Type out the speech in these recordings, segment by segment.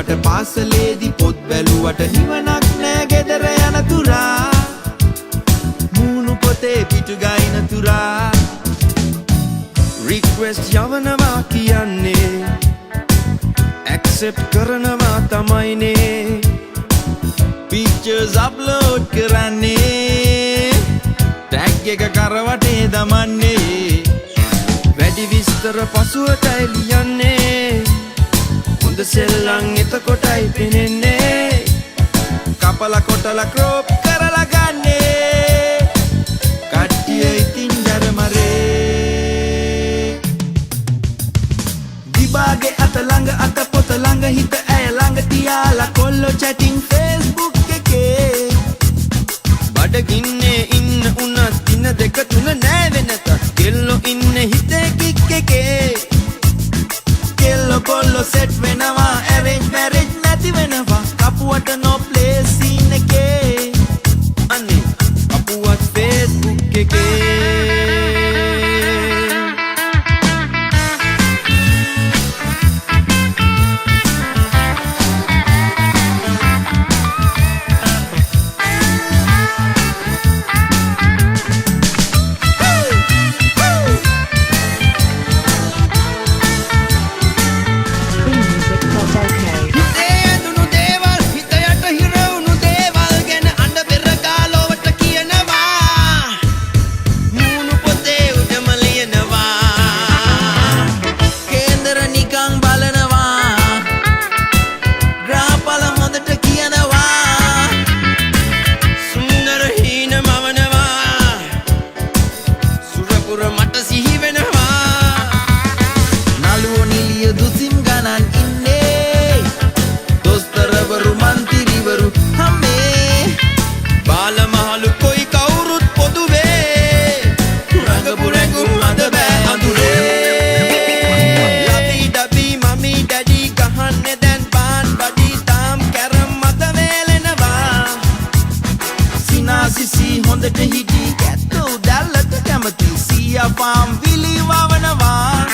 ගැහුවට පාසලේදී පොත් බැලුවට නිවනක් නෑ ගෙදර යන තුරා මූණු පොතේ පිටු ගයින තුරා රික්වෙස්ට් යවනවා කියන්නේ ඇක්සෙප්ට් කරනවා තමයිනේ පික්චර්ස් අප්ලෝඩ් කරන්නේ ටැග් එක කරවටේ දමන්නේ වැඩි විස්තර පසුවටයි ලියන්නේ හොඳ සෙල්ලම් එතකොටයි පෙනෙන්නේ කපලා කොටලා ක්‍රොප් කරලා ගන්නේ කට්ටිය ඉතින් දරමරේ දිබාගේ අත ළඟ අත පොත ළඟ හිත ඇය ළඟ තියාලා කොල්ලෝ chatting Facebook එකේ බඩගින්නේ ඉන්න උනත් දින දෙක තුන නෑ වෙනත කෙල්ලෝ ඉන්නේ හිතේ කික් එකේ කෙල්ලෝ කොල්ලෝ සෙට් වෙනවා arrange marriage නැති වෙනවා කපුවට no place scene එකේ අනේ කපුවත් Facebook එකේ හොඳට හිටි කැත්තෝ දැල්ලට කැමති සියා පාම් විලි වවනවා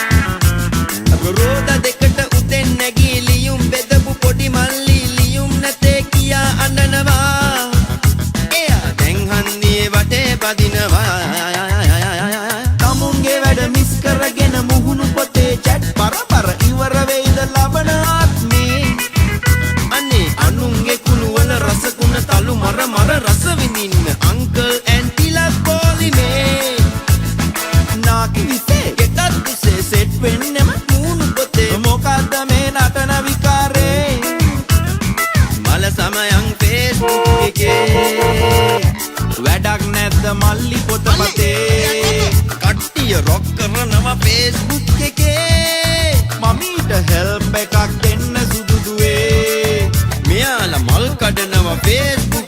රෝද දෙකට උතෙන් නැගී ලියුම් බෙදපු පොඩි මල්ලි ලියුම් නැතේ කියා අඬනවා එයා දැන් හන්දියේ වටේ පදිනවා තමුන්ගේ වැඩ මිස් කරගෙන මුහුණු පොතේ chat පරපර ඉවර වෙයිද ලබන ආත්මේ අනේ අනුන්ගේ කුණු වල රස කුණ තලු මර මර රස විඳින්න අංකල් ඇන්ටිලා පොලිමේ නාකි විසේ ගෙටත් විසේ සෙට් වෙන්නෙම මූණු පොතේ මොකද්ද මේ නටන විකාරේ මල සමයන් Facebook එකේ වැඩක් නැද්ද මල්ලි පොත පතේ කට්ටිය රොක් කරනවා Facebook එකේ මමීට හෙල්ප් එකක් දෙන්න සුදු දුවේ මෙයාලා මල් කඩනවා Facebook